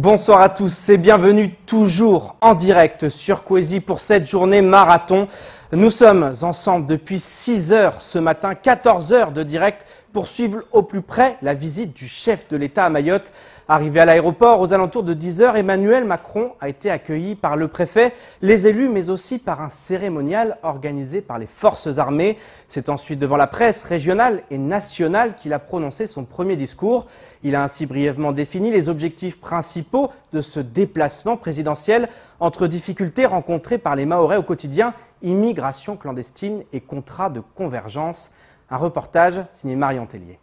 Bonsoir à tous et bienvenue toujours en direct sur Kwezi pour cette journée marathon. Nous sommes ensemble depuis 6 heures ce matin, 14 heures de direct pour suivre au plus près la visite du chef de l'État à Mayotte. Arrivé à l'aéroport aux alentours de 10 heures, Emmanuel Macron a été accueilli par le préfet, les élus, mais aussi par un cérémonial organisé par les forces armées. C'est ensuite devant la presse régionale et nationale qu'il a prononcé son premier discours. Il a ainsi brièvement défini les objectifs principaux de ce déplacement présidentiel entre difficultés rencontrées par les Mahorais au quotidien, immigration clandestine et contrat de convergence. Un reportage signé Marion Tellier.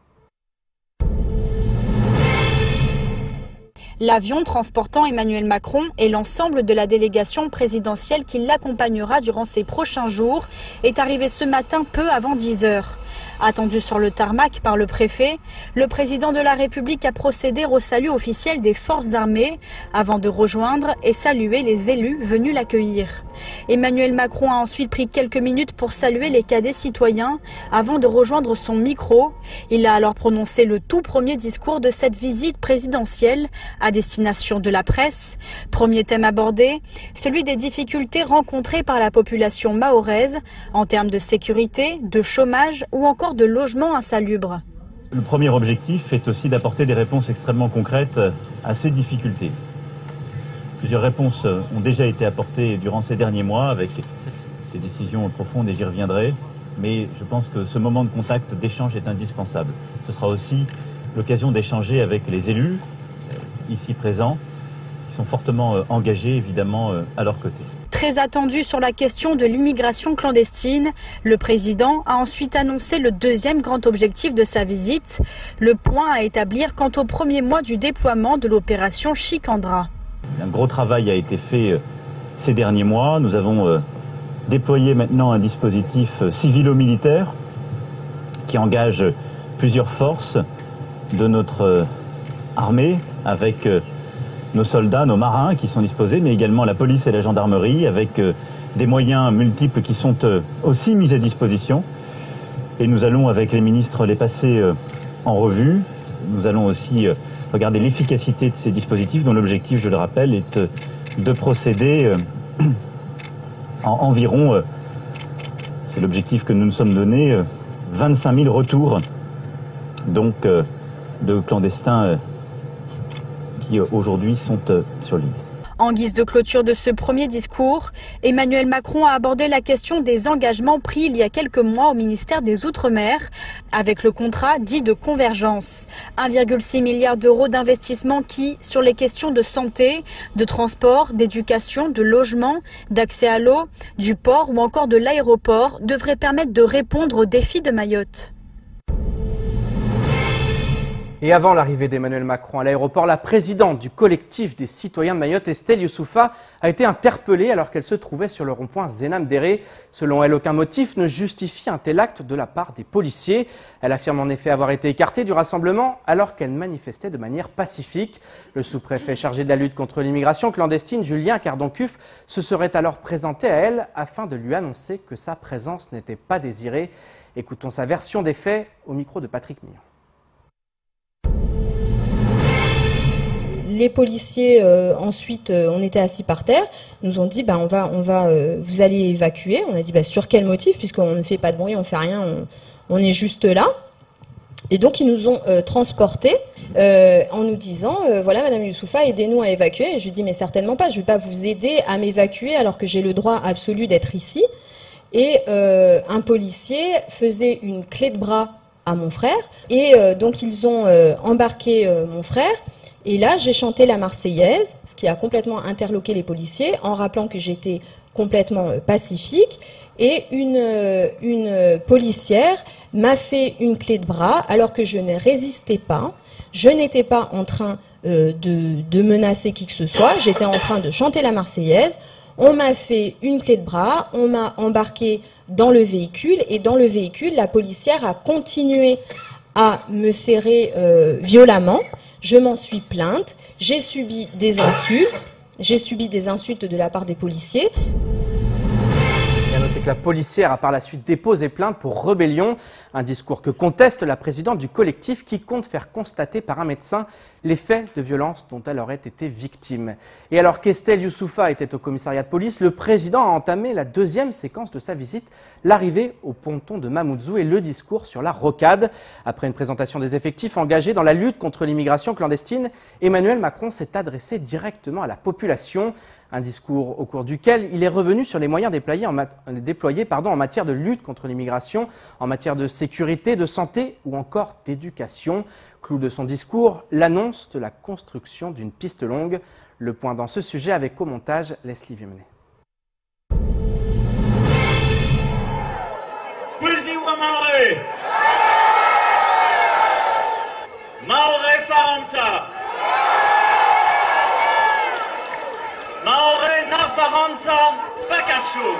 L'avion transportant Emmanuel Macron et l'ensemble de la délégation présidentielle qui l'accompagnera durant ces prochains jours est arrivé ce matin peu avant 10 heures. Attendu sur le tarmac par le préfet, le président de la République a procédé au salut officiel des forces armées avant de rejoindre et saluer les élus venus l'accueillir. Emmanuel Macron a ensuite pris quelques minutes pour saluer les cadets citoyens avant de rejoindre son micro. Il a alors prononcé le tout premier discours de cette visite présidentielle à destination de la presse. Premier thème abordé, celui des difficultés rencontrées par la population mahoraise en termes de sécurité, de chômage ou encore de logement insalubre. Le premier objectif est aussi d'apporter des réponses extrêmement concrètes à ces difficultés. Plusieurs réponses ont déjà été apportées durant ces derniers mois avec ces décisions profondes et j'y reviendrai. Mais je pense que ce moment de contact, d'échange est indispensable. Ce sera aussi l'occasion d'échanger avec les élus ici présents qui sont fortement engagés évidemment à leur côté. Très attendu sur la question de l'immigration clandestine, le président a ensuite annoncé le deuxième grand objectif de sa visite, le point à établir quant au premier mois du déploiement de l'opération Shikandra. Un gros travail a été fait ces derniers mois. Nous avons déployé maintenant un dispositif civilo-militaire qui engage plusieurs forces de notre armée avec nos soldats, nos marins qui sont disposés, mais également la police et la gendarmerie avec des moyens multiples qui sont aussi mis à disposition. Et nous allons, avec les ministres, les passer en revue. Nous allons aussi regarder l'efficacité de ces dispositifs dont l'objectif, je le rappelle, est de procéder en environ, c'est l'objectif que nous nous sommes donné, 25 000 retours donc de clandestins qui aujourd'hui sont sur l'île. En guise de clôture de ce premier discours, Emmanuel Macron a abordé la question des engagements pris il y a quelques mois au ministère des Outre-mer avec le contrat dit de convergence. 1,6 milliard d'euros d'investissement qui, sur les questions de santé, de transport, d'éducation, de logement, d'accès à l'eau, du port ou encore de l'aéroport, devrait permettre de répondre aux défis de Mayotte. Et avant l'arrivée d'Emmanuel Macron à l'aéroport, la présidente du collectif des citoyens de Mayotte, Estelle Youssoufa, a été interpellée alors qu'elle se trouvait sur le rond-point Zenam Déré. Selon elle, aucun motif ne justifie un tel acte de la part des policiers. Elle affirme en effet avoir été écartée du rassemblement alors qu'elle manifestait de manière pacifique. Le sous-préfet chargé de la lutte contre l'immigration clandestine, Julien Cardoncuff, se serait alors présenté à elle afin de lui annoncer que sa présence n'était pas désirée. Écoutons sa version des faits au micro de Patrick Millon. Les policiers, ensuite, on était assis par terre, nous ont dit vous allez évacuer. On a dit sur quel motif, puisqu'on ne fait pas de bruit, on ne fait rien, on est juste là. Et donc ils nous ont transportés en nous disant voilà Madame Youssoufa, aidez-nous à évacuer. Et je lui dis mais certainement pas, je ne vais pas vous aider à m'évacuer alors que j'ai le droit absolu d'être ici. Et un policier faisait une clé de bras à mon frère et donc ils ont embarqué mon frère. Et là, j'ai chanté la Marseillaise, ce qui a complètement interloqué les policiers, en rappelant que j'étais complètement pacifique. Et une policière m'a fait une clé de bras, alors que je ne résistais pas. Je n'étais pas en train de menacer qui que ce soit. J'étais en train de chanter la Marseillaise. On m'a fait une clé de bras, on m'a embarqué dans le véhicule. Et dans le véhicule, la policière a continué à me serrer violemment. Je m'en suis plainte, j'ai subi des insultes de la part des policiers. Et à noter que La policière a par la suite déposé plainte pour rébellion, un discours que conteste la présidente du collectif qui compte faire constater par un médecin les faits de violence dont elle aurait été victime. Et alors qu'Estelle Youssoufa était au commissariat de police, le président a entamé la deuxième séquence de sa visite, l'arrivée au ponton de Mamoudzou et le discours sur la rocade. Après une présentation des effectifs engagés dans la lutte contre l'immigration clandestine, Emmanuel Macron s'est adressé directement à la population. Un discours au cours duquel il est revenu sur les moyens déployés en matière de lutte contre l'immigration, en matière de sécurité, de santé ou encore d'éducation. Clou de son discours, l'annonce de la construction d'une piste longue. Le point dans ce sujet avec au montage Leslie Viemenet. Kwezi wa Maoré Maoré Faransa Maoré na Faransa Bakacho.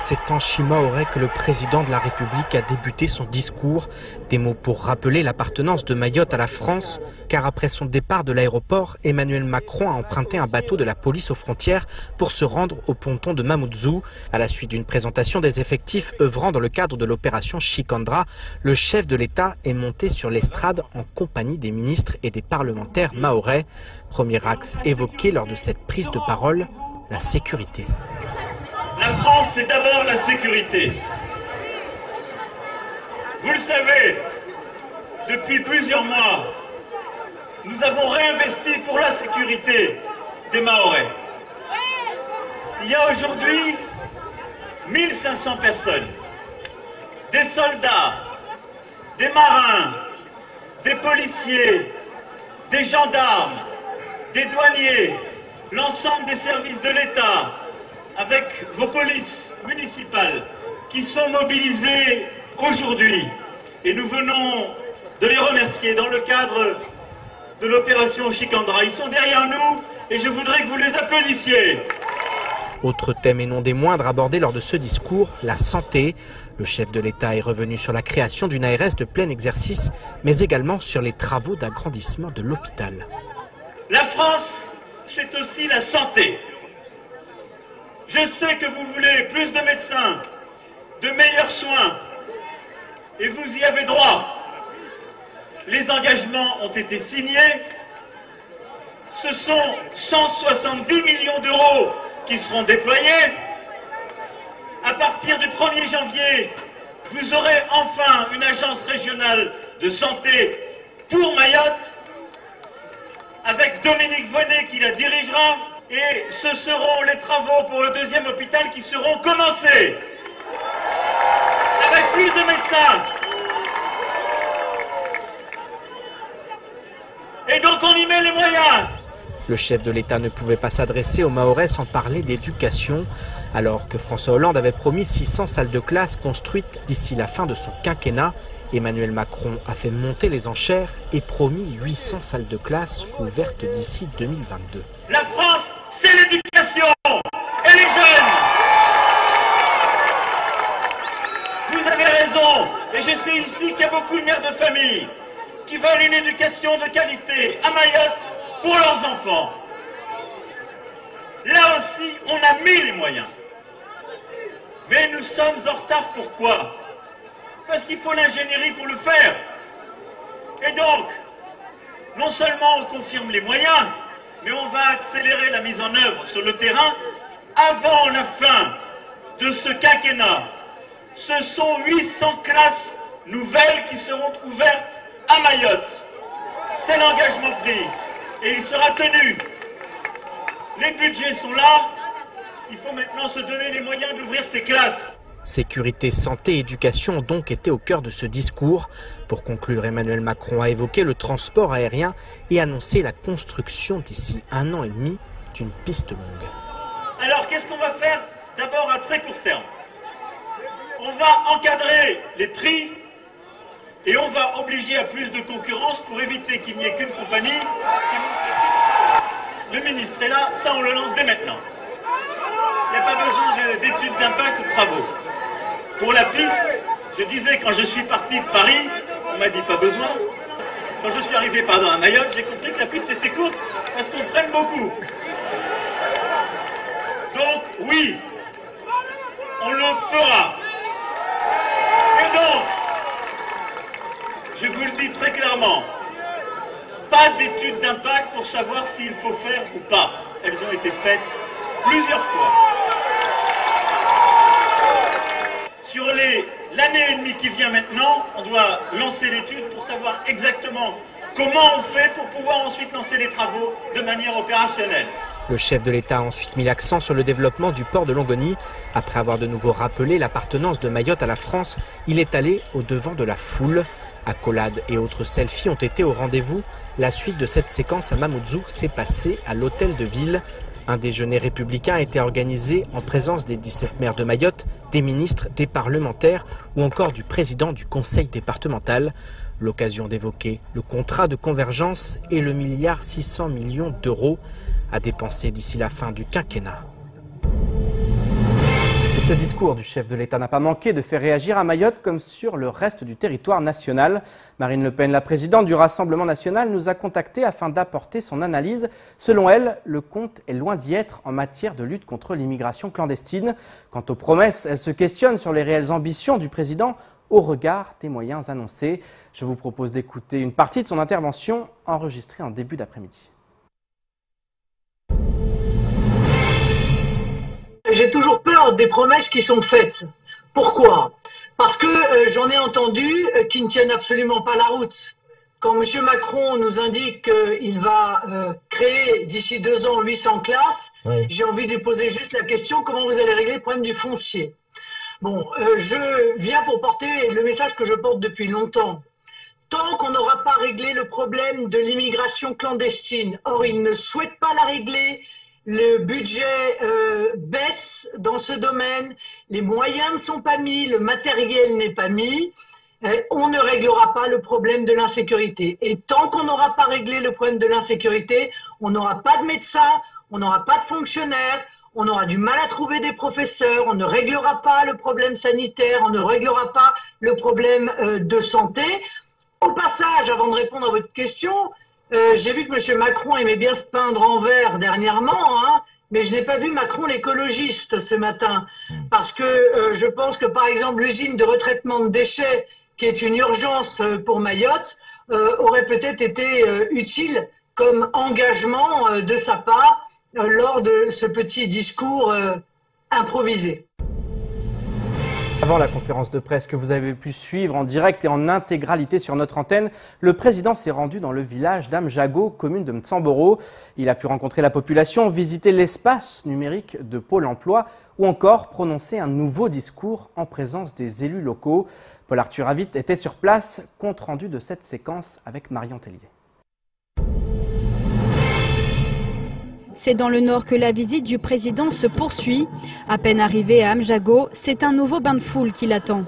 C'est en Chimaoré que le président de la République a débuté son discours. Des mots pour rappeler l'appartenance de Mayotte à la France, car après son départ de l'aéroport, Emmanuel Macron a emprunté un bateau de la police aux frontières pour se rendre au ponton de Mamoudzou. À la suite d'une présentation des effectifs œuvrant dans le cadre de l'opération Shikandra, le chef de l'État est monté sur l'estrade en compagnie des ministres et des parlementaires mahorais. Premier axe évoqué lors de cette prise de parole, la sécurité. La France, c'est d'abord la sécurité. Vous le savez, depuis plusieurs mois, nous avons réinvesti pour la sécurité des Mahorais. Il y a aujourd'hui 1500 personnes, des soldats, des marins, des policiers, des gendarmes, des douaniers, l'ensemble des services de l'État, avec vos polices municipales qui sont mobilisées aujourd'hui. Et nous venons de les remercier dans le cadre de l'opération Shikandra. Ils sont derrière nous et je voudrais que vous les applaudissiez. Autre thème et non des moindres abordé lors de ce discours, la santé. Le chef de l'État est revenu sur la création d'une ARS de plein exercice, mais également sur les travaux d'agrandissement de l'hôpital. La France, c'est aussi la santé. Je sais que vous voulez plus de médecins, de meilleurs soins, et vous y avez droit. Les engagements ont été signés. Ce sont 170 millions d'euros qui seront déployés. À partir du 1er janvier, vous aurez enfin une agence régionale de santé pour Mayotte, avec Dominique Vonnet qui la dirigera. Et ce seront les travaux pour le deuxième hôpital qui seront commencés. Avec plus de médecins. Et donc on y met les moyens. Le chef de l'État ne pouvait pas s'adresser aux Mahorais sans parler d'éducation. Alors que François Hollande avait promis 600 salles de classe construites d'ici la fin de son quinquennat, Emmanuel Macron a fait monter les enchères et promis 800 salles de classe ouvertes d'ici 2022. La France, c'est l'éducation et les jeunes. Vous avez raison, et je sais ici qu'il y a beaucoup de mères de famille qui veulent une éducation de qualité à Mayotte pour leurs enfants. Là aussi, on a mis les moyens. Mais nous sommes en retard, pourquoi? Parce qu'il faut l'ingénierie pour le faire. Et donc, non seulement on confirme les moyens, mais on va accélérer la mise en œuvre sur le terrain avant la fin de ce quinquennat. Ce sont 800 classes nouvelles qui seront ouvertes à Mayotte. C'est l'engagement pris et il sera tenu. Les budgets sont là, il faut maintenant se donner les moyens d'ouvrir ces classes. Sécurité, santé et éducation ont donc été au cœur de ce discours. Pour conclure, Emmanuel Macron a évoqué le transport aérien et annoncé la construction d'ici 1 an et demi d'une piste longue. Alors qu'est-ce qu'on va faire d'abord à très court terme? On va encadrer les prix et on va obliger à plus de concurrence pour éviter qu'il n'y ait qu'une compagnie. Le ministre est là, ça on le lance dès maintenant. Il n'y a pas besoin d'études d'impact ou de travaux. Pour la piste, je disais quand je suis parti de Paris, on m'a dit pas besoin. Quand je suis arrivé à Mayotte, j'ai compris que la piste était courte parce qu'on freine beaucoup. Donc Oui, on le fera. Et donc, je vous le dis très clairement, pas d'étude d'impact pour savoir s'il faut faire ou pas. Elles ont été faites plusieurs fois. Sur l'année et demie qui vient maintenant, on doit lancer l'étude pour savoir exactement comment on fait pour pouvoir ensuite lancer les travaux de manière opérationnelle. Le chef de l'État a ensuite mis l'accent sur le développement du port de Longoni. Après avoir de nouveau rappelé l'appartenance de Mayotte à la France, il est allé au-devant de la foule. Accolades et autres selfies ont été au rendez-vous. La suite de cette séquence à Mamoudzou s'est passée à l'hôtel de ville. Un déjeuner républicain a été organisé en présence des 17 maires de Mayotte, des ministres, des parlementaires ou encore du président du conseil départemental. L'occasion d'évoquer le contrat de convergence et le 1,6 milliard d'euros à dépenser d'ici la fin du quinquennat. Et ce discours du chef de l'État n'a pas manqué de faire réagir à Mayotte comme sur le reste du territoire national. Marine Le Pen, la présidente du Rassemblement national, nous a contactés afin d'apporter son analyse. Selon elle, le compte est loin d'y être en matière de lutte contre l'immigration clandestine. Quant aux promesses, elle se questionne sur les réelles ambitions du président au regard des moyens annoncés. Je vous propose d'écouter une partie de son intervention enregistrée en début d'après-midi. J'ai toujours peur des promesses qui sont faites. Pourquoi? Parce que j'en ai entendu qui ne tiennent absolument pas la route. Quand M. Macron nous indique qu'il va créer d'ici 2 ans 800 classes, oui, j'ai envie de lui poser juste la question, comment vous allez régler le problème du foncier? Bon, je viens pour porter le message que je porte depuis longtemps. Tant qu'on n'aura pas réglé le problème de l'immigration clandestine, or il ne souhaite pas la régler, le budget baisse dans ce domaine, les moyens ne sont pas mis, le matériel n'est pas mis, on ne réglera pas le problème de l'insécurité. Et tant qu'on n'aura pas réglé le problème de l'insécurité, on n'aura pas de médecins, on n'aura pas de fonctionnaires, on aura du mal à trouver des professeurs, on ne réglera pas le problème sanitaire, on ne réglera pas le problème de santé. Au passage, avant de répondre à votre question, j'ai vu que M. Macron aimait bien se peindre en vert dernièrement, hein, mais je n'ai pas vu Macron l'écologiste ce matin. Parce que je pense que, par exemple, l'usine de retraitement de déchets, qui est une urgence pour Mayotte, aurait peut-être été utile comme engagement de sa part lors de ce petit discours improvisé. Avant la conférence de presse que vous avez pu suivre en direct et en intégralité sur notre antenne, le président s'est rendu dans le village d'Amjago, commune de Mtsamboro. Il a pu rencontrer la population, visiter l'espace numérique de Pôle emploi ou encore prononcer un nouveau discours en présence des élus locaux. Paul-Arthur Avit était sur place, compte rendu de cette séquence avec Marion Tellier. C'est dans le nord que la visite du président se poursuit. À peine arrivé à Amjago, c'est un nouveau bain de foule qui l'attend.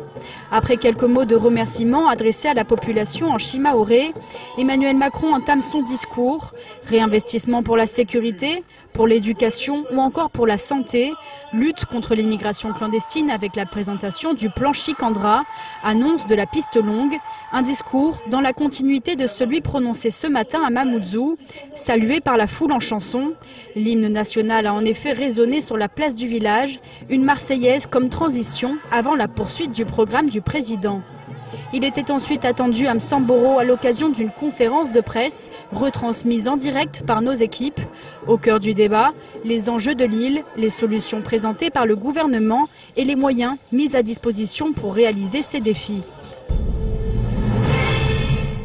Après quelques mots de remerciement adressés à la population en Shimaoré, Emmanuel Macron entame son discours. Réinvestissement pour la sécurité, pour l'éducation ou encore pour la santé, lutte contre l'immigration clandestine avec la présentation du plan Chikandra, annonce de la piste longue, un discours dans la continuité de celui prononcé ce matin à Mamoudzou, salué par la foule en chanson. L'hymne national a en effet résonné sur la place du village, une Marseillaise comme transition avant la poursuite du programme du président. Il était ensuite attendu à Mtsamboro à l'occasion d'une conférence de presse retransmise en direct par nos équipes. Au cœur du débat, les enjeux de l'île, les solutions présentées par le gouvernement et les moyens mis à disposition pour réaliser ces défis.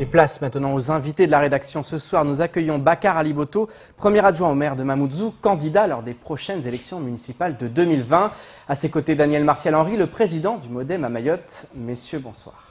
Et place maintenant aux invités de la rédaction. Ce soir, nous accueillons Bakar Aliboto, premier adjoint au maire de Mamoudzou, candidat lors des prochaines élections municipales de 2020. À ses côtés, Daniel Martial-Henry, le président du Modem à Mayotte. Messieurs, bonsoir.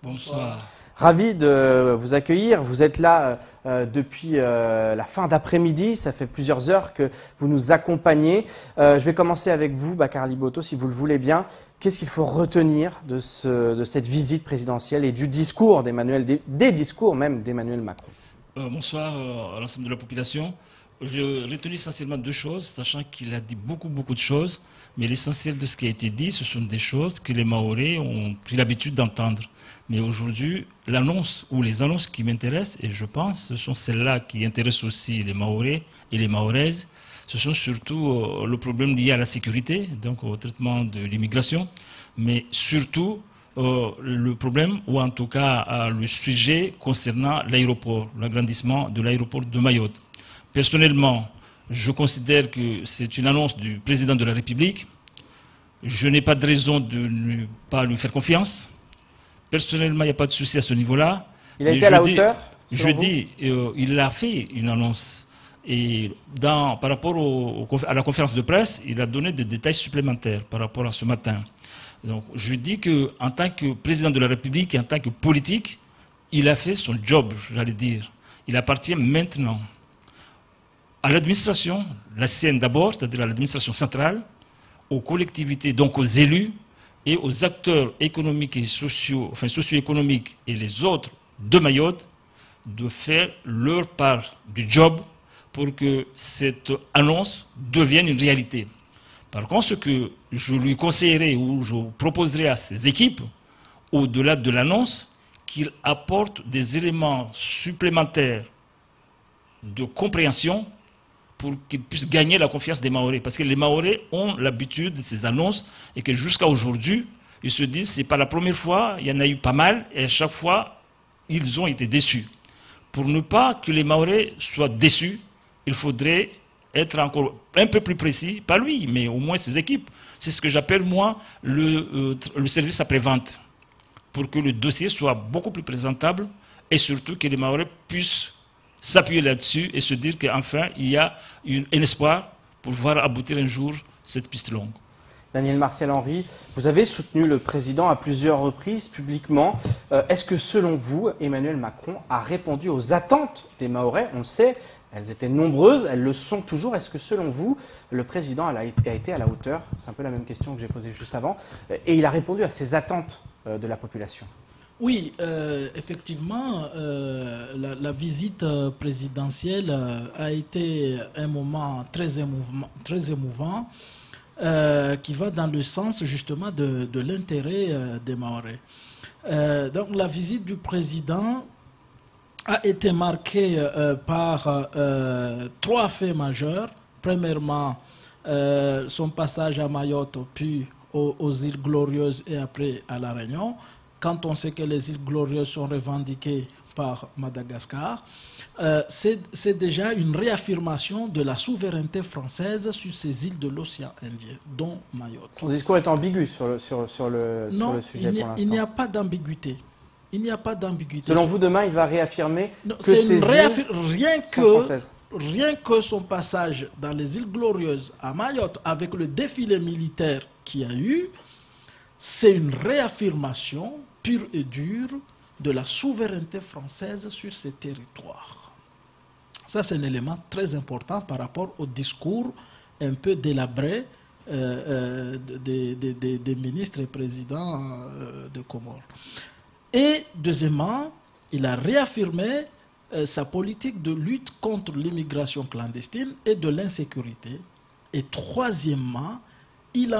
Bonsoir. Ravi de vous accueillir. Vous êtes là depuis la fin d'après-midi. Ça fait plusieurs heures que vous nous accompagnez. Je vais commencer avec vous, Bakar Aliboto, si vous le voulez bien. Qu'est-ce qu'il faut retenir de cette visite présidentielle et du discours des discours même d'Emmanuel Macron? Bonsoir à l'ensemble de la population. Je retenu essentiellement 2 choses, sachant qu'il a dit beaucoup de choses, mais l'essentiel de ce qui a été dit, ce sont des choses que les Mahorais ont pris l'habitude d'entendre. Mais aujourd'hui, l'annonce ou les annonces qui m'intéressent, et je pense, ce sont celles-là qui intéressent aussi les Mahorais et les Mahoraises, ce sont surtout le problème lié à la sécurité, donc au traitement de l'immigration, mais surtout le problème, ou en tout cas le sujet concernant l'aéroport, l'agrandissement de l'aéroport de Mayotte. Personnellement, je considère que c'est une annonce du président de la République. Je n'ai pas de raison de ne pas lui faire confiance. Personnellement, il n'y a pas de souci à ce niveau-là. Il a été à la hauteur? Je dis, il a fait une annonce. Et par rapport à la conférence de presse, il a donné des détails supplémentaires par rapport à ce matin. Donc, je dis qu'en tant que président de la République et en tant que politique, il a fait son job, j'allais dire. Il appartient maintenant à l'administration, la sienne d'abord, c'est-à-dire à l'administration centrale, aux collectivités, donc aux élus et aux acteurs économiques et socio-économiques et les autres de Mayotte, de faire leur part du job pour que cette annonce devienne une réalité. Par contre, ce que je lui conseillerais ou je proposerais à ses équipes, au-delà de l'annonce, qu'il apporte des éléments supplémentaires de compréhension pour qu'ils puissent gagner la confiance des Mahorais. Parce que les Mahorais ont l'habitude de ces annonces et que jusqu'à aujourd'hui, ils se disent que ce n'est pas la première fois, il y en a eu pas mal et à chaque fois, ils ont été déçus. Pour ne pas que les Mahorais soient déçus, il faudrait être encore un peu plus précis, pas lui, mais au moins ses équipes. C'est ce que j'appelle, moi, le service après-vente, pour que le dossier soit beaucoup plus présentable et surtout que les Mahorais puissent s'appuyer là-dessus et se dire qu'enfin, il y a un espoir pour voir aboutir un jour cette piste longue. Daniel Martial-Henry, vous avez soutenu le président à plusieurs reprises publiquement. Est-ce que, selon vous, Emmanuel Macron a répondu aux attentes des Mahorais? On le sait, elles étaient nombreuses, elles le sont toujours. Est-ce que, selon vous, le président a été à la hauteur? C'est un peu la même question que j'ai posée juste avant. Et il a répondu à ces attentes de la population. Oui, effectivement, la visite présidentielle a été un moment très émouvant qui va dans le sens justement de l'intérêt des Mahorais. Donc la visite du président a été marquée par 3 faits majeurs. Premièrement, son passage à Mayotte, puis aux îles Glorieuses et après à La Réunion. Quand on sait que les îles Glorieuses sont revendiquées par Madagascar, c'est déjà une réaffirmation de la souveraineté française sur ces îles de l'océan Indien, dont Mayotte. Son discours est ambigu sur le sujet pour l'instant. Il n'y a pas d'ambiguïté. Il n'y a pas d'ambiguïté. Selon vous, demain, il va réaffirmer que ces îles sont françaises. Rien que son passage dans les îles Glorieuses à Mayotte, avec le défilé militaire qu'il y a eu, c'est une réaffirmation pure et dure de la souveraineté française sur ces territoires. Ça, c'est un élément très important par rapport au discours un peu délabré des ministres et présidents de Comores. Et deuxièmement, il a réaffirmé sa politique de lutte contre l'immigration clandestine et de l'insécurité. Et troisièmement, il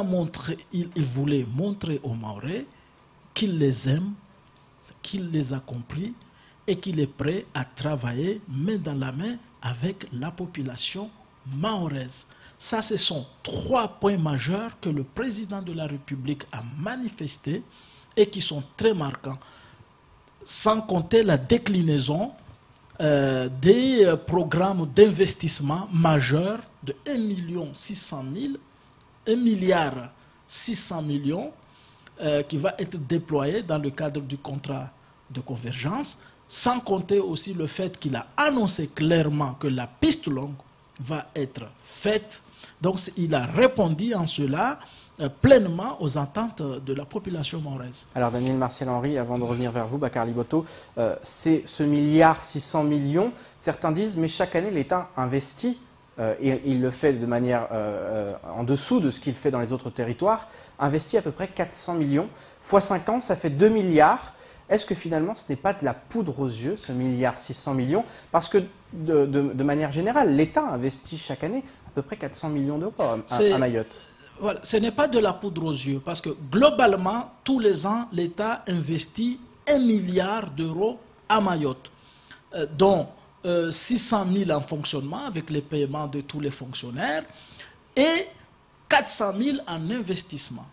voulait montrer aux Mahorais qu'il les aime, qu'il les a compris et qu'il est prêt à travailler main dans la main avec la population mahoraise. Ça, ce sont 3 points majeurs que le président de la République a manifestés et qui sont très marquants. Sans compter la déclinaison des programmes d'investissement majeurs de 1,6 milliard qui va être déployé dans le cadre du contrat de convergence, sans compter aussi le fait qu'il a annoncé clairement que la piste longue va être faite. Donc il a répondu en cela pleinement aux attentes de la population mahoraise. Alors Daniel Martial-Henry, avant de revenir vers vous, Bakar Liboto, c'est ce 1,6 milliard. Certains disent, mais chaque année l'État investit, et il le fait de manière en dessous de ce qu'il fait dans les autres territoires, investit à peu près 400 millions. Fois 5 ans, ça fait 2 milliards. Est-ce que finalement ce n'est pas de la poudre aux yeux, ce 1,6 milliard? Parce que de manière générale, l'État investit chaque année à peu près 400 millions d'euros à Mayotte. Voilà, ce n'est pas de la poudre aux yeux, parce que globalement, tous les ans, l'État investit 1 milliard d'euros à Mayotte, dont 600 000 en fonctionnement avec les paiements de tous les fonctionnaires et 400 000 en investissement.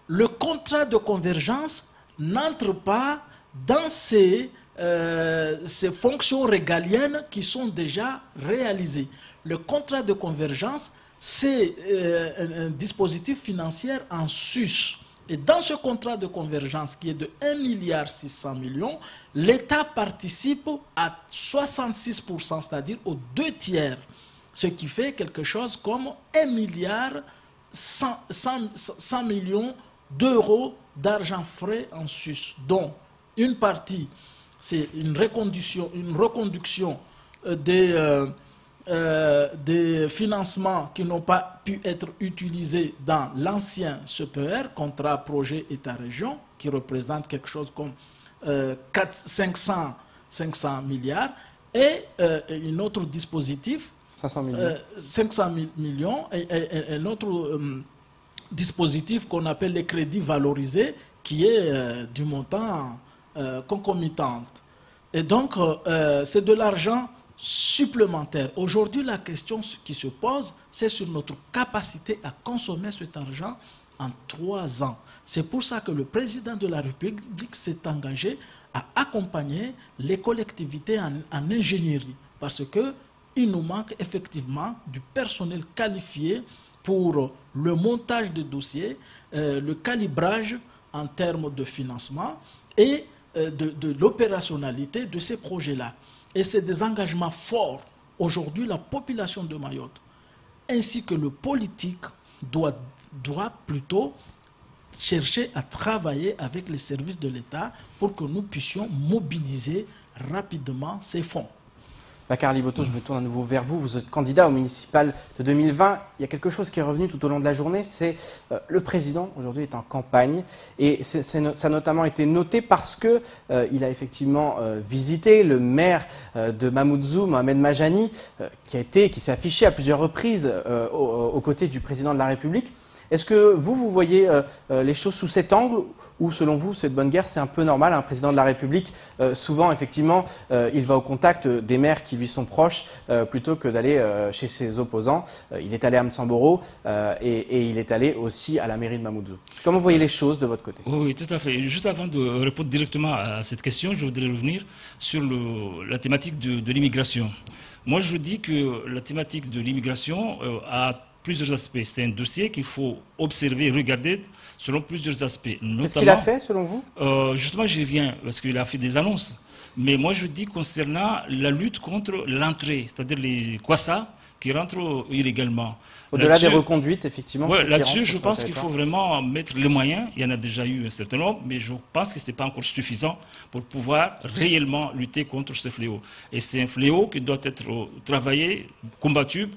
Le contrat de convergence n'entre pas dans ces fonctions régaliennes qui sont déjà réalisées. Le contrat de convergence, c'est un dispositif financier en sus. Et dans ce contrat de convergence qui est de 1,6 milliard, l'État participe à 66%, c'est-à-dire aux 2/3, ce qui fait quelque chose comme 1,1 milliard d'euros d'argent frais en sus, dont une partie, c'est une reconduction des financements qui n'ont pas pu être utilisés dans l'ancien CPR, contrat projet État-région, qui représente quelque chose comme 500 milliards, et un autre dispositif, 500 millions. 500 millions, et un autre dispositif qu'on appelle les crédits valorisés, qui est du montant concomitant. Et donc, c'est de l'argent supplémentaire. Aujourd'hui, la question qui se pose, c'est sur notre capacité à consommer cet argent en 3 ans. C'est pour ça que le président de la République s'est engagé à accompagner les collectivités en ingénierie, parce qu'il nous manque effectivement du personnel qualifié pour le montage des dossiers, le calibrage en termes de financement et de l'opérationnalité de ces projets-là. Et c'est des engagements forts. Aujourd'hui, la population de Mayotte, ainsi que le politique, doit plutôt chercher à travailler avec les services de l'État pour que nous puissions mobiliser rapidement ces fonds. Bakar Liboto, je me tourne à nouveau vers vous. Vous êtes candidat au municipal de 2020. Il y a quelque chose qui est revenu tout au long de la journée, c'est le président aujourd'hui est en campagne. Et ça a notamment été noté parce qu'il a effectivement visité le maire de Mamoudzou, Mohamed Majani, qui s'est affiché à plusieurs reprises aux côtés du président de la République. Est-ce que vous voyez les choses sous cet angle ou selon vous, cette bonne guerre, c'est un peu normal? Un président de la République, souvent, effectivement, il va au contact des maires qui lui sont proches plutôt que d'aller chez ses opposants. Il est allé à Mtsamboro et il est allé aussi à la mairie de Mamoudzou. Comment vous voyez les choses de votre côté? Oui, tout à fait. Juste avant de répondre directement à cette question, je voudrais revenir sur la thématique de l'immigration. Moi, je dis que la thématique de l'immigration a plusieurs aspects. C'est un dossier qu'il faut observer, regarder selon plusieurs aspects. C'est ce qu'il a fait, selon vous? Justement, j'y reviens, parce qu'il a fait des annonces. Mais moi, je dis concernant la lutte contre l'entrée, c'est-à-dire les Kwassa qui rentrent illégalement. Au-delà des reconduites, effectivement. Ouais, là-dessus, je pense qu'il faut vraiment mettre les moyens. Il y en a déjà eu un certain nombre, mais je pense que ce n'est pas encore suffisant pour pouvoir réellement lutter contre ce fléau. Et c'est un fléau qui doit être travaillé, combattu,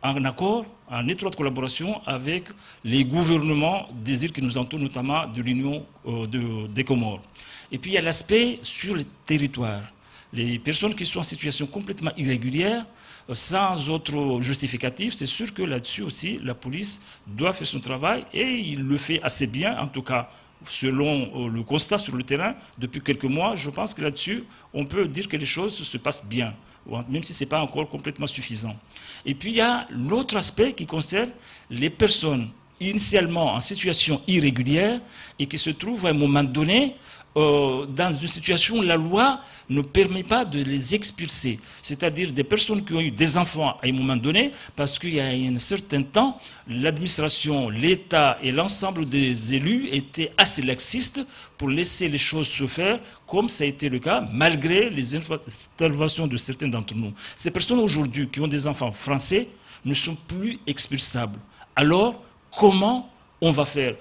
en accord, en étroite collaboration avec les gouvernements des îles qui nous entourent, notamment de l'Union des Comores. Et puis il y a l'aspect sur les territoires. Les personnes qui sont en situation complètement irrégulière, sans autre justificatif, c'est sûr que là-dessus aussi, la police doit faire son travail et il le fait assez bien, en tout cas selon le constat sur le terrain, depuis quelques mois. Je pense que là-dessus, on peut dire que les choses se passent bien, même si ce n'est pas encore complètement suffisant. Et puis il y a l'autre aspect qui concerne les personnes initialement en situation irrégulière et qui se trouvent à un moment donné dans une situation où la loi ne permet pas de les expulser. C'est-à-dire des personnes qui ont eu des enfants à un moment donné, parce qu'il y a un certain temps, l'administration, l'État et l'ensemble des élus étaient assez laxistes pour laisser les choses se faire, comme ça a été le cas, malgré les interventions de certains d'entre nous. Ces personnes aujourd'hui qui ont des enfants français ne sont plus expulsables. Alors, comment on va faire?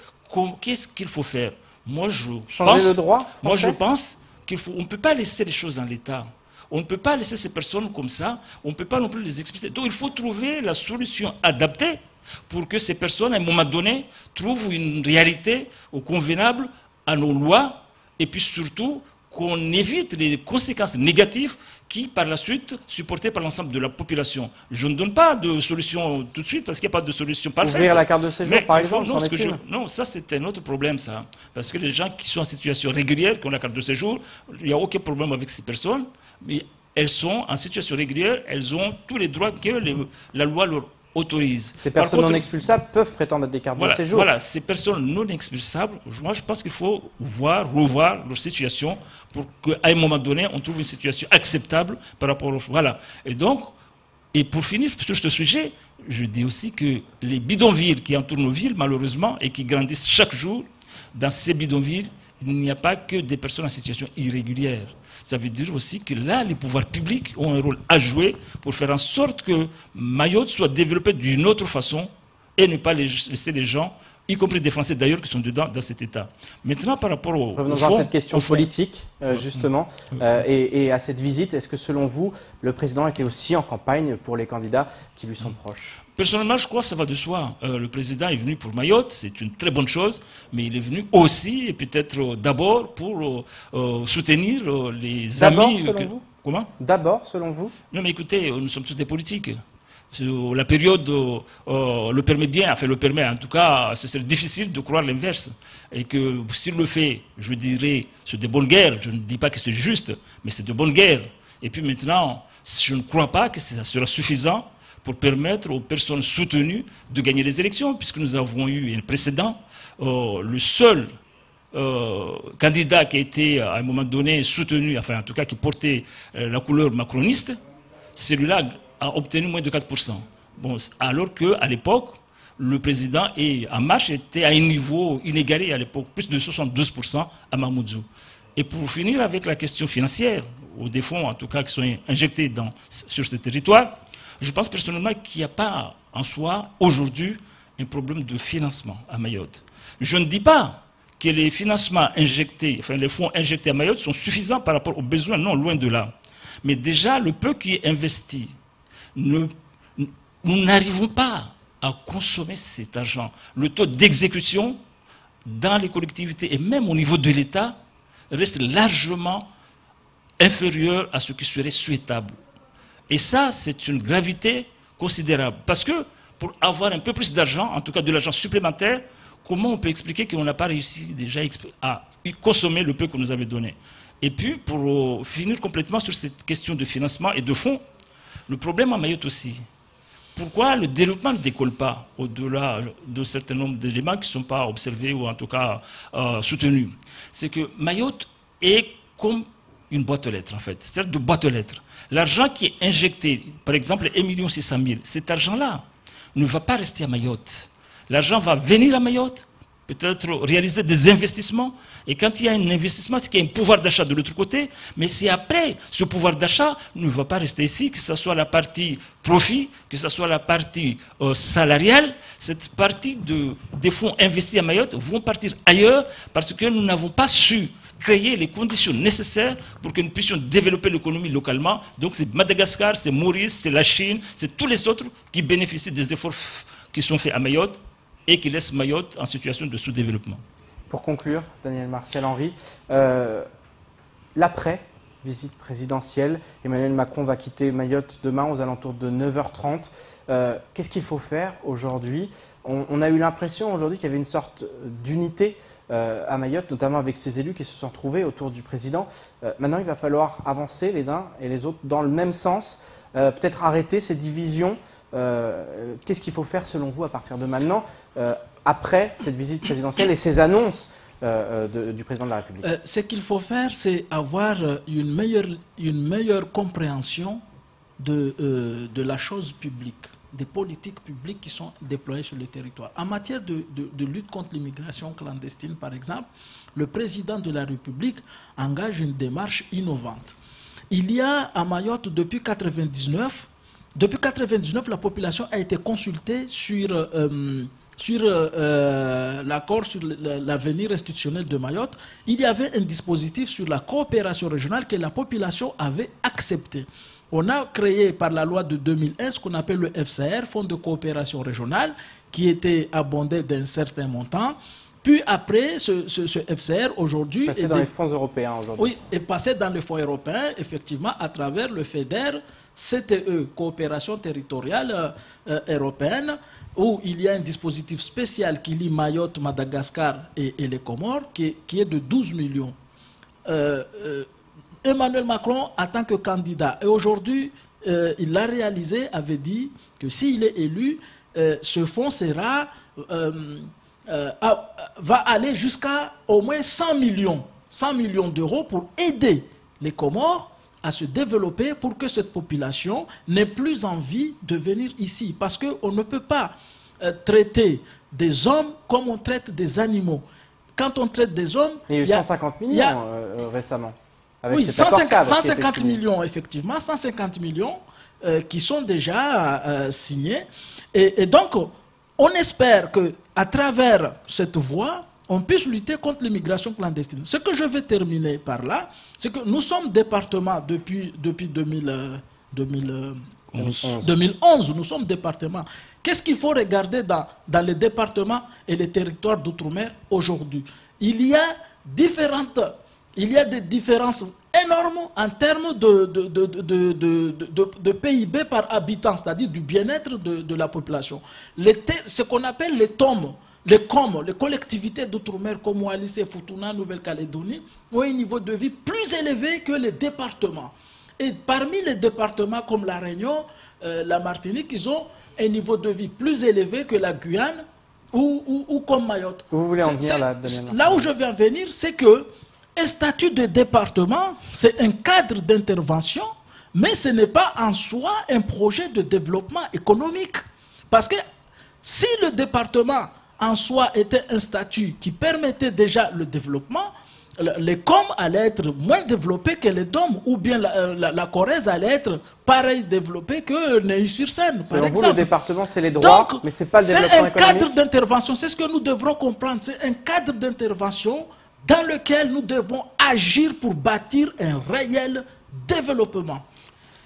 Qu'est-ce qu'il faut faire? Moi, je pense qu'on ne peut pas laisser les choses en l'état. On ne peut pas laisser ces personnes comme ça. On ne peut pas non plus les expulser. Donc, il faut trouver la solution adaptée pour que ces personnes, à un moment donné, trouvent une réalité convenable à nos lois et puis surtout qu'on évite les conséquences négatives qui, par la suite, supportées par l'ensemble de la population. Je ne donne pas de solution tout de suite parce qu'il n'y a pas de solution parfaite. Ouvrir la carte de séjour, par exemple, non, ça c'est un autre problème, ça. Parce que les gens qui sont en situation régulière, qui ont la carte de séjour, il n'y a aucun problème avec ces personnes. Mais elles sont en situation régulière, elles ont tous les droits que la loi leur autorise. Ces personnes non expulsables peuvent prétendre à des cartes de séjour. Voilà, ces personnes non expulsables, moi je pense qu'il faut revoir leur situation pour qu'à un moment donné, on trouve une situation acceptable par rapport aux... Voilà. Et donc, et pour finir sur ce sujet, je dis aussi que les bidonvilles qui entourent nos villes, malheureusement, et qui grandissent chaque jour, dans ces bidonvilles, il n'y a pas que des personnes en situation irrégulière. Ça veut dire aussi que là, les pouvoirs publics ont un rôle à jouer pour faire en sorte que Mayotte soit développée d'une autre façon et ne pas laisser les gens, y compris des Français d'ailleurs, qui sont dedans dans cet état. Maintenant, par rapport au Revenons à cette question politique, justement, et à cette visite, est-ce que selon vous, le président était aussi en campagne pour les candidats qui lui sont proches? Personnellement, je crois que ça va de soi. Le président est venu pour Mayotte, c'est une très bonne chose, mais il est venu aussi, et peut-être d'abord, pour soutenir les amis... D'abord, selon vous? Comment? D'abord, selon vous? Non, mais écoutez, nous sommes tous des politiques. La période le permet bien, enfin le permet, en tout cas, ce serait difficile de croire l'inverse. Et que s'il le fait, je dirais, c'est de bonnes guerres, je ne dis pas que c'est juste, mais c'est de bonnes guerres. Et puis maintenant, je ne crois pas que ça sera suffisant pour permettre aux personnes soutenues de gagner les élections, puisque nous avons eu un précédent. Le seul candidat qui a été à un moment donné soutenu, enfin en tout cas qui portait la couleur macroniste, celui-là a obtenu moins de 4%. Bon, alors qu'à l'époque, le président En Marche était à un niveau inégalé à l'époque, plus de 72% à Mamoudzou. Et pour finir avec la question financière, ou des fonds en tout cas qui sont injectés sur ce territoire, je pense personnellement qu'il n'y a pas en soi aujourd'hui un problème de financement à Mayotte. Je ne dis pas que les financements injectés, enfin les fonds injectés à Mayotte sont suffisants par rapport aux besoins, non, loin de là. Mais déjà, le peu qui est investi, nous n'arrivons pas à consommer cet argent. Le taux d'exécution dans les collectivités et même au niveau de l'État reste largement inférieur à ce qui serait souhaitable. Et ça, c'est une gravité considérable. Parce que pour avoir un peu plus d'argent, en tout cas de l'argent supplémentaire, comment on peut expliquer qu'on n'a pas réussi déjà à consommer le peu qu'on nous avait donné? Et puis, pour finir complètement sur cette question de financement et de fonds, le problème à Mayotte aussi, pourquoi le développement ne décolle pas au-delà d'un certain nombre d'éléments qui ne sont pas observés ou en tout cas soutenus? C'est que Mayotte est comme une boîte aux lettres, en fait. C'est-à-dire de boîte aux lettres. L'argent qui est injecté, par exemple 1 600 000, cet argent-là ne va pas rester à Mayotte. L'argent va venir à Mayotte, peut-être réaliser des investissements. Et quand il y a un investissement, c'est qu'il y a un pouvoir d'achat de l'autre côté. Mais c'est après, ce pouvoir d'achat ne va pas rester ici, que ce soit la partie profit, que ce soit la partie salariale. Cette partie des fonds investis à Mayotte vont partir ailleurs parce que nous n'avons pas su créer les conditions nécessaires pour que nous puissions développer l'économie localement. Donc c'est Madagascar, c'est Maurice, c'est la Chine, c'est tous les autres qui bénéficient des efforts qui sont faits à Mayotte et qui laissent Mayotte en situation de sous-développement. Pour conclure, Daniel Martial Henry, l'après-visite présidentielle, Emmanuel Macron va quitter Mayotte demain aux alentours de 9h30. Qu'est-ce qu'il faut faire aujourd'hui? On a eu l'impression aujourd'hui qu'il y avait une sorte d'unité à Mayotte, notamment avec ces élus qui se sont retrouvés autour du président. Maintenant, il va falloir avancer les uns et les autres dans le même sens, peut-être arrêter ces divisions. Qu'est-ce qu'il faut faire selon vous à partir de maintenant, après cette visite présidentielle et ces annonces du président de la République? Ce qu'il faut faire, c'est avoir une meilleure compréhension de la chose publique, des politiques publiques qui sont déployées sur le territoire. En matière de lutte contre l'immigration clandestine, par exemple, le président de la République engage une démarche innovante. Il y a à Mayotte, depuis 1999, la population a été consultée sur l'accord sur l'avenir institutionnel de Mayotte. Il y avait un dispositif sur la coopération régionale que la population avait accepté. On a créé par la loi de 2001 ce qu'on appelle le FCR, Fonds de coopération régionale, qui était abondé d'un certain montant. Puis après, ce FCR aujourd'hui... Passé dans les fonds européens aujourd'hui. Oui, est passé dans les fonds européens, effectivement, à travers le FEDER, CTE, Coopération territoriale européenne, où il y a un dispositif spécial qui lie Mayotte, Madagascar et les Comores, qui est de 12 millions. 1 Emmanuel Macron en tant que candidat. Et aujourd'hui, il l'a réalisé, avait dit que s'il est élu, ce fonds va aller jusqu'à au moins 100 millions d'euros pour aider les Comores à se développer pour que cette population n'ait plus envie de venir ici. Parce qu'on ne peut pas traiter des hommes comme on traite des animaux. Quand on traite des hommes... Il y a eu 150 millions récemment. Avec oui, 150 millions, effectivement, 150 millions qui sont déjà signés. Et donc, on espère qu'à travers cette voie, on puisse lutter contre l'immigration clandestine. Ce que je vais terminer par là, c'est que nous sommes département depuis 2011, nous sommes département. Qu'est-ce qu'il faut regarder dans les départements et les territoires d'outre-mer aujourd'hui? Il y a des différences énormes en termes de PIB par habitant, c'est-à-dire du bien-être de la population. Ce qu'on appelle les TOM, les collectivités d'outre-mer comme Wallis et Futuna, Nouvelle-Calédonie, ont un niveau de vie plus élevé que les départements. Et parmi les départements comme la Réunion, la Martinique, ils ont un niveau de vie plus élevé que la Guyane ou comme Mayotte. Vous voulez en venir là, là où je viens venir, c'est que un statut de département, c'est un cadre d'intervention, mais ce n'est pas en soi un projet de développement économique. Parce que si le département en soi était un statut qui permettait déjà le développement, les COM allaient être moins développés que les DOM, ou bien la Corrèze allait être pareil développée que Neuilly-sur-Seine, par exemple. Vous, le département, c'est les droits, donc, mais ce n'est pas le développement économique. C'est un cadre d'intervention, c'est ce que nous devrons comprendre, c'est un cadre d'intervention dans lequel nous devons agir pour bâtir un réel développement.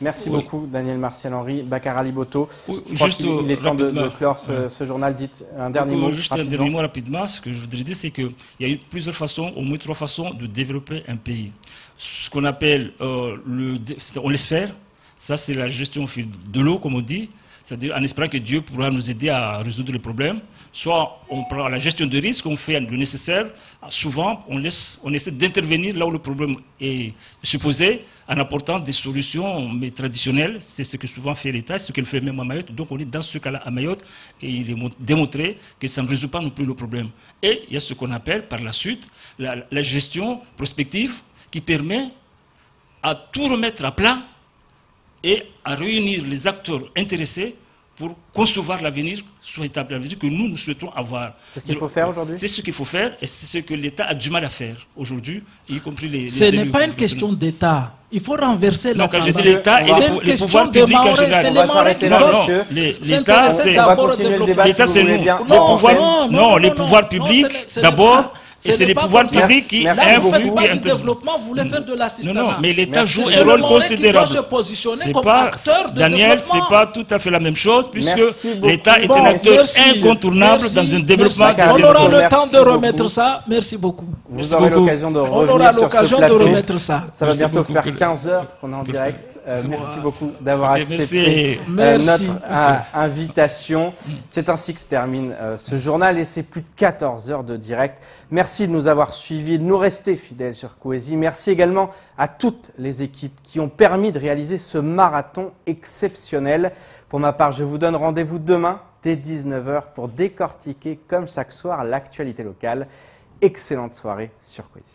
Merci beaucoup, Daniel Martial-Henri. Bakar Ali Boto, je crois qu'il est temps de clore ce journal. Dites un dernier mot. Juste un dernier mot rapidement. Ce que je voudrais dire, c'est qu'il y a eu plusieurs façons, au moins 3 façons de développer un pays. Ce qu'on appelle, on laisse faire, ça c'est la gestion au fil de l'eau, comme on dit, c'est-à-dire en espérant que Dieu pourra nous aider à résoudre les problèmes. Soit on prend la gestion de risque, on fait le nécessaire. Souvent, on essaie d'intervenir là où le problème est supposé, en apportant des solutions mais traditionnelles. C'est ce que souvent fait l'État, c'est ce qu'elle fait même à Mayotte. Donc on est dans ce cas-là à Mayotte et il est démontré que ça ne résout pas non plus le problème. Et il y a ce qu'on appelle par la suite la gestion prospective qui permet à tout remettre à plat et à réunir les acteurs intéressés pour concevoir l'avenir souhaitable, l'avenir que nous souhaitons avoir. C'est ce qu'il faut faire aujourd'hui? C'est ce qu'il faut faire et c'est ce que l'État a du mal à faire aujourd'hui, y compris les Ce n'est pas une question d'État. Il faut renverser la tendance. Quand je dis l'État et les pouvoirs publics en général. On va s'arrêter là, monsieur. L'État, c'est... On va continuer le débat L'État, c'est nous. Non, les pouvoirs publics, d'abord... Et c'est les pouvoirs publics qui influent et développement, vous voulez faire de l'assistanat. Non, mais l'État joue un rôle considérable. C'est pas, Daniel, c'est pas tout à fait la même chose, puisque l'État est un acteur incontournable dans un développement. On aura le temps de remettre ça. Merci beaucoup. Vous aurez l'occasion de revenir sur ce plateau. Ça va bientôt faire 15 heures qu'on est en direct. Merci beaucoup d'avoir accepté notre invitation. C'est ainsi que se termine ce journal et c'est plus de 14 heures de direct. Merci de nous avoir suivis, de nous rester fidèles sur Kwezi. Merci également à toutes les équipes qui ont permis de réaliser ce marathon exceptionnel. Pour ma part, je vous donne rendez-vous demain dès 19 h pour décortiquer comme chaque soir l'actualité locale. Excellente soirée sur Kwezi.